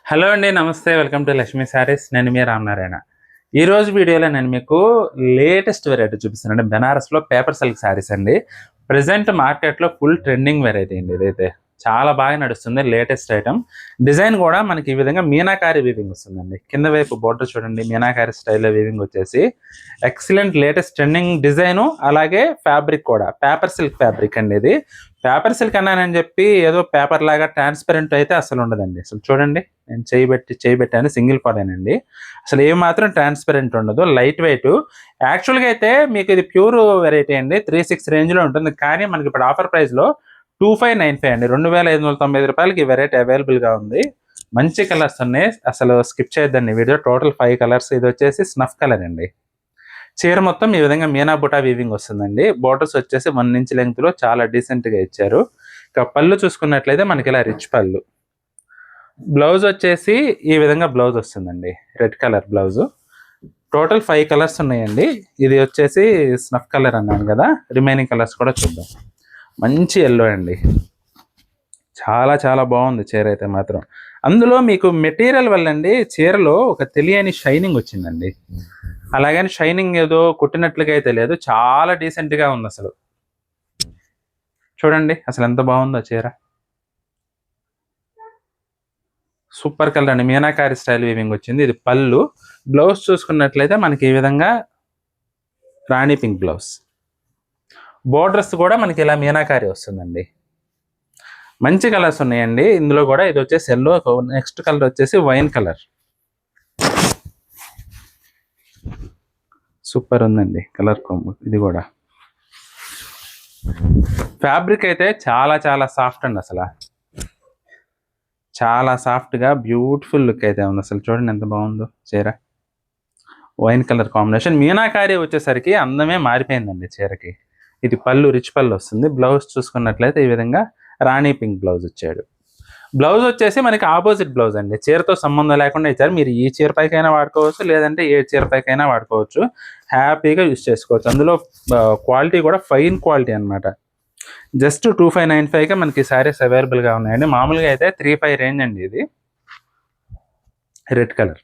Hello అండి. నమస్తే. Welcome to Lakshmi saris. నేను మీ రామనారాయణ. ఈరోజు వీడియోలో నేను మీకు లేటెస్ట్ వెరైటీ చూపిస్తున్నాను. బెనారస్‌లో పేపర్ సిల్క్ శారీస్ అండి. ప్రెజెంట్ మార్కెట్‌లో ఫుల్ ట్రెండింగ్ వెరైటీ అండి ఇదైతే. చాలా బాగా నడుస్తుంది. Latest item. డిజైన్ కూడా మనకి ఈ విధంగా మీనాకారి వీవింగ్ వస్తుందండి. కింద వైపు బోర్డర్ చూడండి, మీనాకారి స్టైల్‌లో వీవింగ్ వచ్చేసి ఎక్సలెంట్ లేటెస్ట్ ట్రెండింగ్ డిజైను. అలాగే ఫ్యాబ్రిక్ కూడా పేపర్ సిల్క్ ఫ్యాబ్రిక్ అండి ఇది. పేపర్ సిల్క్ అన్నానని చెప్పి ఏదో పేపర్ లాగా ట్రాన్స్పరెంట్ అయితే అసలు ఉండదండి. అసలు చూడండి, నేను చేయి పెట్టాను, సింగిల్ పడేనండి. అసలు ఏమాత్రం ట్రాన్స్పరెంట్ ఉండదు, లైట్ వెయిట్. యాక్చువల్గా అయితే మీకు ఇది ప్యూర్ వెరైటీ అండి, 36 రేంజ్లో ఉంటుంది. కానీ మనకి ఇప్పుడు ఆఫర్ ప్రైస్లో 2595 అండి, రూ. 2595 ఈ వెరైటీ అవైలబుల్గా ఉంది. మంచి కలర్స్ ఉన్నాయి, అసలు స్కిప్ చేయొద్దండి వీడియో. Total 5 colours. ఇది వచ్చేసి స్నఫ్ కలర్ అండి. చీర మొత్తం ఈ విధంగా మీనా బుటా వీవింగ్ వస్తుందండి. బోర్డర్స్ వచ్చేసి 1 ఇంచ్ లెంగ్త్ లో చాలా డీసెంట్ గా ఇచ్చారు. ఇక పళ్ళు చూసుకున్నట్లయితే మనకి ఇలా రిచ్ పళ్ళు. బ్లౌజ్ వచ్చేసి ఈ విధంగా బ్లౌజ్ వస్తుందండి, red colour blouse. Total 5 colours ఉన్నాయండి. ఇది వచ్చేసి స్నఫ్ కలర్ అన్నాను కదా, రిమైనింగ్ కలర్స్ కూడా చూద్దాం. మంచి ఎల్లో అండి, చాలా చాలా బాగుంది చీర అయితే మాత్రం. అందులో మీకు మెటీరియల్ వల్ల అండి చీరలో ఒక తెలియని షైనింగ్ వచ్చిందండి. అలాగని షైనింగ్ ఏదో కుట్టినట్లుగా అయితే లేదు, చాలా డీసెంట్గా ఉంది అసలు. చూడండి అసలు ఎంత బాగుందో చీర. సూపర్ కలర్ అండి, మీనాకారి స్టైల్ వీవింగ్ వచ్చింది. ఇది పళ్ళు. బ్లౌజ్ చూసుకున్నట్లయితే మనకి ఈ విధంగా రాణి పింక్ బ్లౌజ్. బోర్డర్స్ కూడా మనకి ఇలా మీనాకారి వస్తుందండి. మంచి కలర్స్ ఉన్నాయండి ఇందులో కూడా. ఇది వచ్చేసి ఎల్లో, నెక్స్ట్ కలర్ వచ్చేసి వైన్ కలర్. సూపర్ ఉందండి కలర్ కొమ్ము. ఇది కూడా ఫ్యాబ్రిక్ అయితే చాలా చాలా సాఫ్ట్ అండి, అసలు చాలా సాఫ్ట్గా బ్యూటిఫుల్ లుక్ అయితే ఉంది. అసలు చూడండి ఎంత బాగుందో చీర. వైన్ కలర్ కాంబినేషన్, మీనాకారి వచ్చేసరికి అందమే మారిపోయిందండి చీరకి. ఇది పళ్ళు, రిచ్ పళ్ళు వస్తుంది. బ్లౌజ్ చూసుకున్నట్లయితే ఈ విధంగా రాణి పింక్ బ్లౌజ్ ఇచ్చాడు. బ్లౌజ్ వచ్చేసి మనకి ఆపోజిట్ బ్లౌజ్ అండి, చీరతో సంబంధం లేకుండా ఇచ్చారు. మీరు ఈ చీర పైకైనా వాడుకోవచ్చు, లేదంటే ఏ చీర పైకైనా వాడుకోవచ్చు, హ్యాపీగా యూజ్ చేసుకోవచ్చు. అందులో క్వాలిటీ కూడా ఫైన్ క్వాలిటీ అనమాట. జస్ట్ 2595గా మనకి శారీస్ అవైలబుల్గా ఉన్నాయండి. మామూలుగా అయితే 35 రేంజ్ అండి. ఇది రెడ్ కలర్,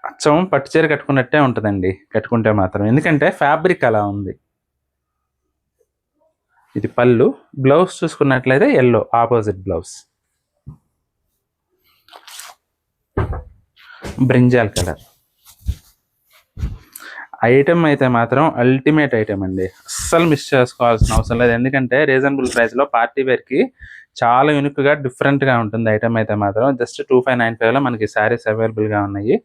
అచ్చం పట్టు చీర కట్టుకున్నట్టే ఉంటుందండి కట్టుకుంటే మాత్రం, ఎందుకంటే ఫ్యాబ్రిక్ అలా ఉంది. ఇది పళ్ళు. బ్లౌజ్ చూసుకున్నట్లయితే yellow, opposite blouse. Brinjal colour. Item అయితే మాత్రం అల్టిమేట్ ఐటమ్ అండి, అస్సలు మిస్ చేసుకోవాల్సిన అవసరం లేదు. ఎందుకంటే రీజనబుల్ ప్రైస్లో పార్టీ వేర్కి చాలా యూనిక్గా డిఫరెంట్గా ఉంటుంది ఐటమ్ అయితే మాత్రం. జస్ట్ 2595లో మనకి శారీస్ అవైలబుల్గా ఉన్నాయి.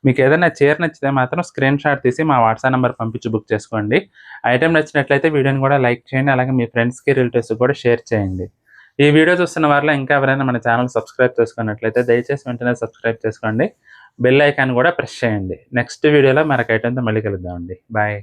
మీకు ఏదైనా చీర నచ్చితే మాత్రం స్క్రీన్ షాట్ తీసి మా వాట్సాప్ నెంబర్ పంపించి బుక్ చేసుకోండి. ఐటమ్ నచ్చినట్లయితే వీడియోని కూడా లైక్ చేయండి, అలాగే మీ ఫ్రెండ్స్కి, రిలేటివ్స్కి కూడా షేర్ చేయండి. ఈ వీడియో చూస్తున్న వారిలో ఇంకా ఎవరైనా మన ఛానల్ సబ్స్క్రైబ్ చేసుకున్నట్లయితే దయచేసి వెంటనే సబ్స్క్రైబ్ చేసుకోండి. బెల్ ఐకాన్ కూడా ప్రెస్ చేయండి. నెక్స్ట్ వీడియోలో మరొక ఐటమ్తో మళ్ళీ కలుద్దామండి. బాయ్.